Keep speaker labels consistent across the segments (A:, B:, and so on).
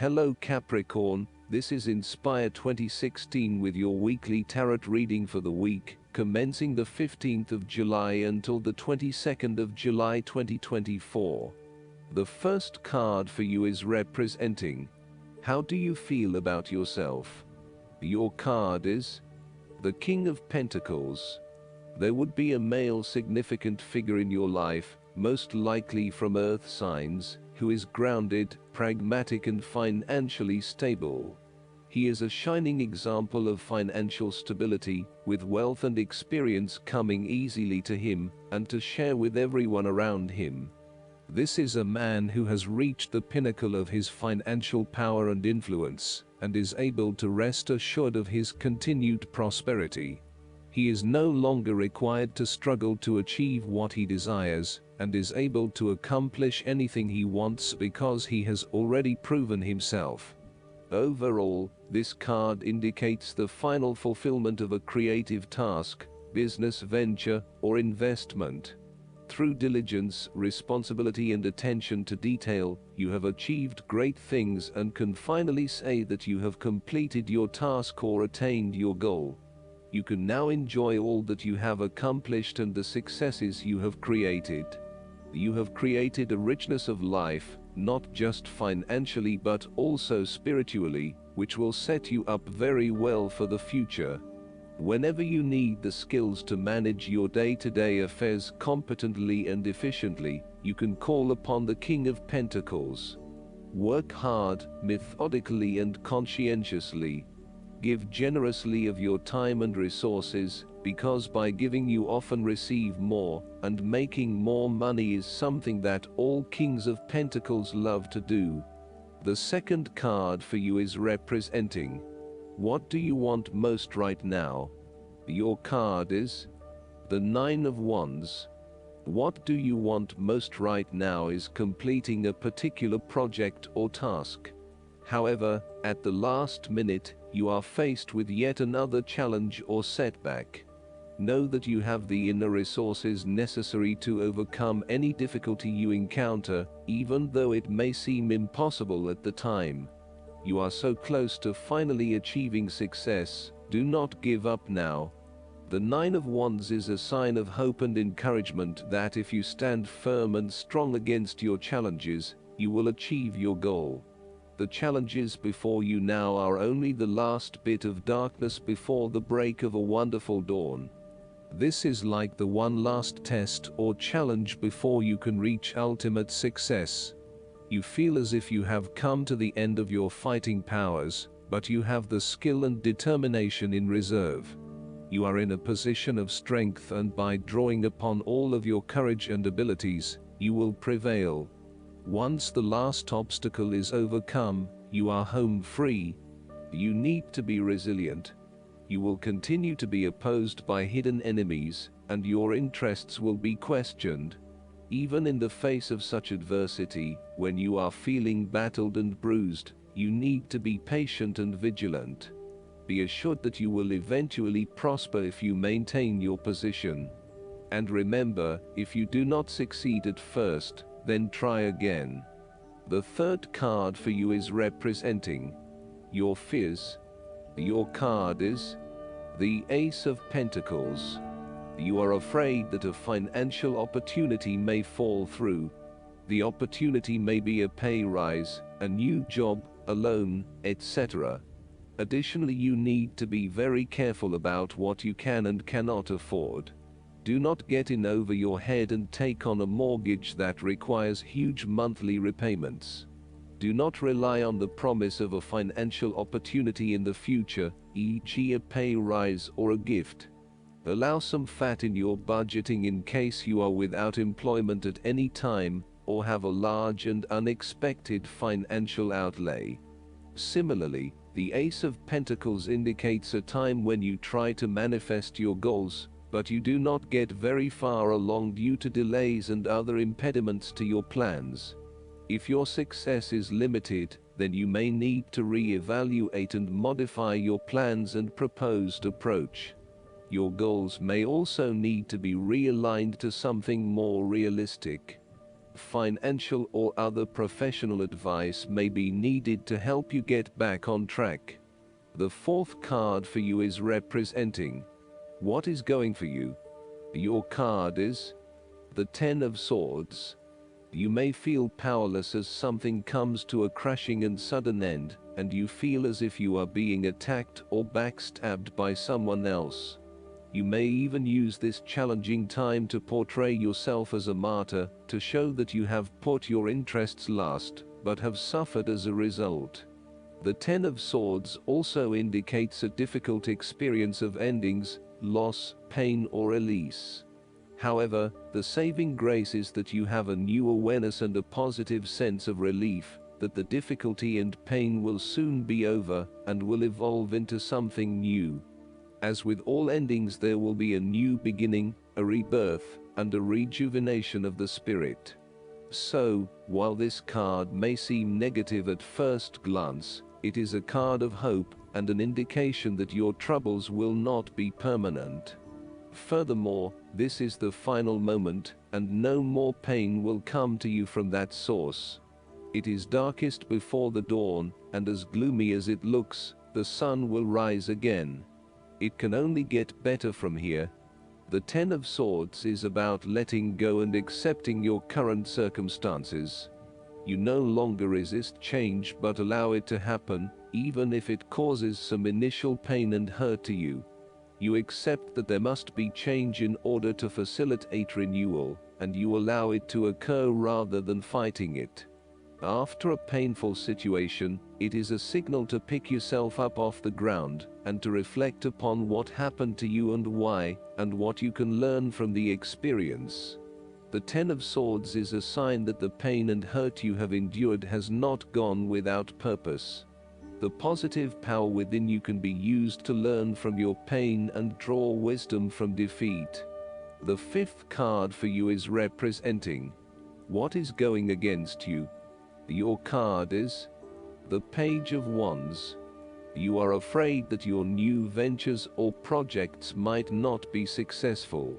A: Hello Capricorn, this is Inspire 2016 with your weekly tarot reading for the week, commencing the 15th of July until the 22nd of July 2024. The first card for you is representing, how do you feel about yourself? Your card is the King of Pentacles. There would be a male significant figure in your life, most likely from earth signs, who is grounded, pragmatic and financially stable. He is a shining example of financial stability, with wealth and experience coming easily to him and to share with everyone around him. This is a man who has reached the pinnacle of his financial power and influence, and is able to rest assured of his continued prosperity. He is no longer required to struggle to achieve what he desires, and is able to accomplish anything he wants because he has already proven himself. Overall, this card indicates the final fulfillment of a creative task, business venture, or investment. Through diligence, responsibility and attention to detail, you have achieved great things and can finally say that you have completed your task or attained your goal. You can now enjoy all that you have accomplished and the successes you have created. You have created a richness of life, not just financially but also spiritually, which will set you up very well for the future. Whenever you need the skills to manage your day-to-day affairs competently and efficiently, you can call upon the King of Pentacles. Work hard, methodically and conscientiously. Give generously of your time and resources, because by giving you often receive more, and making more money is something that all Kings of Pentacles love to do. The second card for you is representing, what do you want most right now? Your card is the Nine of Wands. What do you want most right now is completing a particular project or task. However, at the last minute, you are faced with yet another challenge or setback. Know that you have the inner resources necessary to overcome any difficulty you encounter, even though it may seem impossible at the time. You are so close to finally achieving success, do not give up now. The Nine of Wands is a sign of hope and encouragement that if you stand firm and strong against your challenges, you will achieve your goal. The challenges before you now are only the last bit of darkness before the break of a wonderful dawn. This is like the one last test or challenge before you can reach ultimate success. You feel as if you have come to the end of your fighting powers, but you have the skill and determination in reserve. You are in a position of strength, and by drawing upon all of your courage and abilities, you will prevail. Once the last obstacle is overcome, you are home free. You need to be resilient. You will continue to be opposed by hidden enemies, and your interests will be questioned. Even in the face of such adversity, when you are feeling battered and bruised, you need to be patient and vigilant. Be assured that you will eventually prosper if you maintain your position. And remember, if you do not succeed at first, then try again. The third card for you is representing your fears. Your card is the Ace of Pentacles. You are afraid that a financial opportunity may fall through. The opportunity may be a pay rise, a new job, a loan, etc. Additionally, you need to be very careful about what you can and cannot afford. Do not get in over your head and take on a mortgage that requires huge monthly repayments. Do not rely on the promise of a financial opportunity in the future, e.g. a pay rise or a gift. Allow some fat in your budgeting in case you are without employment at any time, or have a large and unexpected financial outlay. Similarly, the Ace of Pentacles indicates a time when you try to manifest your goals, but you do not get very far along due to delays and other impediments to your plans. If your success is limited, then you may need to re-evaluate and modify your plans and proposed approach. Your goals may also need to be realigned to something more realistic. Financial or other professional advice may be needed to help you get back on track. The fourth card for you is representing what is going for you. Your card is the Ten of Swords. You may feel powerless as something comes to a crashing and sudden end, and you feel as if you are being attacked or backstabbed by someone else. You may even use this challenging time to portray yourself as a martyr, to show that you have put your interests last, but have suffered as a result. The Ten of Swords also indicates a difficult experience of endings, loss, pain or release. However, the saving grace is that you have a new awareness and a positive sense of relief, that the difficulty and pain will soon be over, and will evolve into something new. As with all endings, there will be a new beginning, a rebirth, and a rejuvenation of the spirit. So, while this card may seem negative at first glance, it is a card of hope, and an indication that your troubles will not be permanent. Furthermore, this is the final moment, and no more pain will come to you from that source. It is darkest before the dawn, and as gloomy as it looks, the sun will rise again. It can only get better from here. The Ten of Swords is about letting go and accepting your current circumstances. You no longer resist change but allow it to happen, even if it causes some initial pain and hurt to you. You accept that there must be change in order to facilitate renewal, and you allow it to occur rather than fighting it. After a painful situation, it is a signal to pick yourself up off the ground, and to reflect upon what happened to you and why, and what you can learn from the experience. The Ten of Swords is a sign that the pain and hurt you have endured has not gone without purpose. The positive power within you can be used to learn from your pain and draw wisdom from defeat. The fifth card for you is representing what is going against you. Your card is the Page of Wands. You are afraid that your new ventures or projects might not be successful.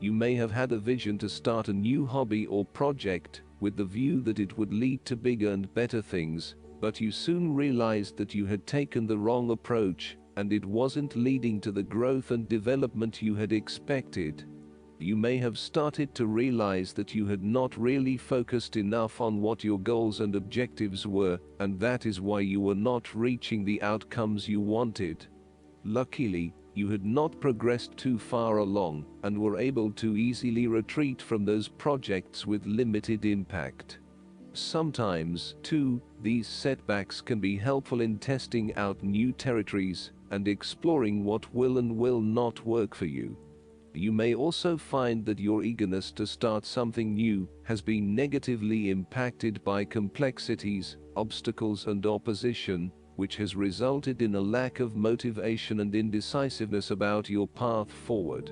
A: You may have had a vision to start a new hobby or project, with the view that it would lead to bigger and better things, but you soon realized that you had taken the wrong approach, and it wasn't leading to the growth and development you had expected. You may have started to realize that you had not really focused enough on what your goals and objectives were, and that is why you were not reaching the outcomes you wanted. Luckily, you had not progressed too far along, and were able to easily retreat from those projects with limited impact. Sometimes, too, these setbacks can be helpful in testing out new territories, and exploring what will and will not work for you. You may also find that your eagerness to start something new has been negatively impacted by complexities, obstacles and opposition, which has resulted in a lack of motivation and indecisiveness about your path forward.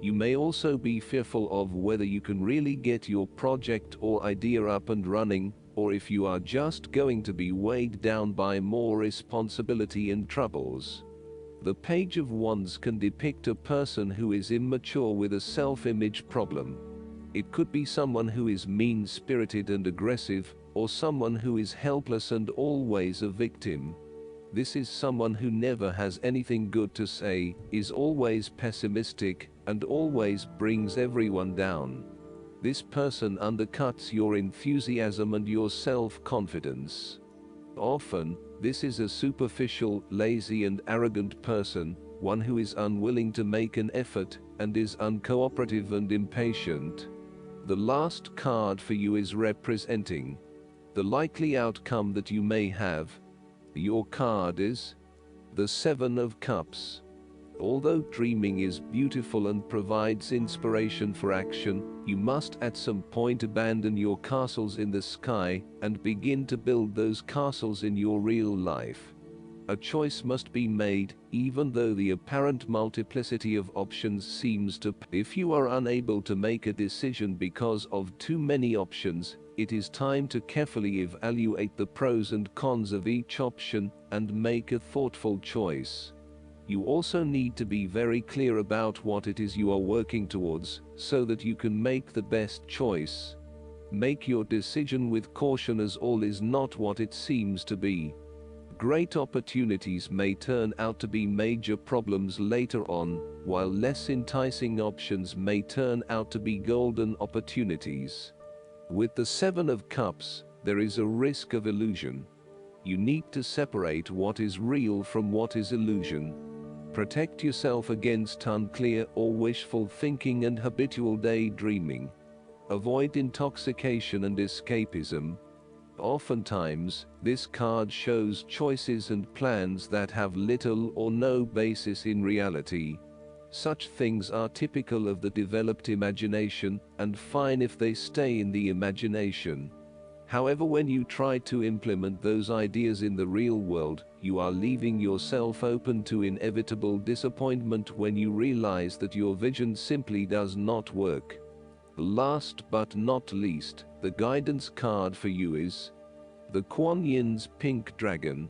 A: You may also be fearful of whether you can really get your project or idea up and running, or if you are just going to be weighed down by more responsibility and troubles. The Page of Wands can depict a person who is immature with a self-image problem. It could be someone who is mean-spirited and aggressive, or someone who is helpless and always a victim. This is someone who never has anything good to say, is always pessimistic, and always brings everyone down. This person undercuts your enthusiasm and your self-confidence. Often, this is a superficial, lazy and arrogant person, one who is unwilling to make an effort, and is uncooperative and impatient. The last card for you is representing the likely outcome that you may have. Your card is the Seven of Cups. Although dreaming is beautiful and provides inspiration for action, you must at some point abandon your castles in the sky and begin to build those castles in your real life. A choice must be made, even though the apparent multiplicity of options seems to. If you are unable to make a decision because of too many options, it is time to carefully evaluate the pros and cons of each option and make a thoughtful choice. You also need to be very clear about what it is you are working towards, so that you can make the best choice. Make your decision with caution, as all is not what it seems to be. Great opportunities may turn out to be major problems later on, while less enticing options may turn out to be golden opportunities. With the Seven of Cups, there is a risk of illusion. You need to separate what is real from what is illusion. Protect yourself against unclear or wishful thinking and habitual daydreaming. Avoid intoxication and escapism. Oftentimes, this card shows choices and plans that have little or no basis in reality. Such things are typical of the developed imagination, and fine if they stay in the imagination. However, when you try to implement those ideas in the real world, you are leaving yourself open to inevitable disappointment when you realize that your vision simply does not work. Last but not least, the guidance card for you is the Kuan Yin's Pink Dragon.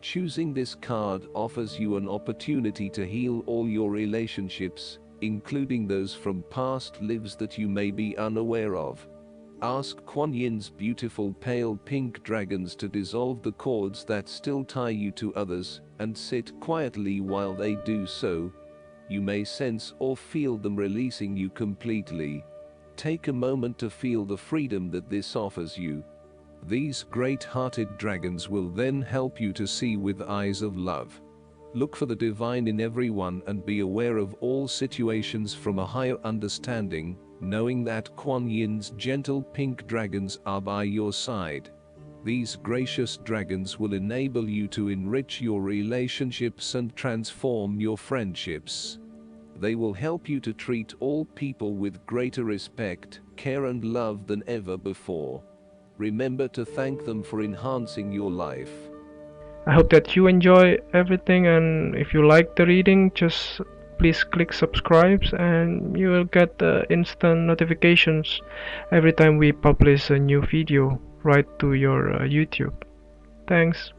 A: Choosing this card offers you an opportunity to heal all your relationships, including those from past lives that you may be unaware of. Ask Kuan Yin's beautiful pale pink dragons to dissolve the cords that still tie you to others, and sit quietly while they do so. You may sense or feel them releasing you completely. Take a moment to feel the freedom that this offers you. These great-hearted dragons will then help you to see with eyes of love. Look for the divine in everyone and be aware of all situations from a higher understanding, knowing that Kuan Yin's gentle pink dragons are by your side. These gracious dragons will enable you to enrich your relationships and transform your friendships. They will help you to treat all people with greater respect, care and love than ever before. Remember to thank them for enhancing your life.
B: I hope that you enjoy everything, and if you like the reading, just please click subscribe and you will get instant notifications every time we publish a new video right to your YouTube. Thanks.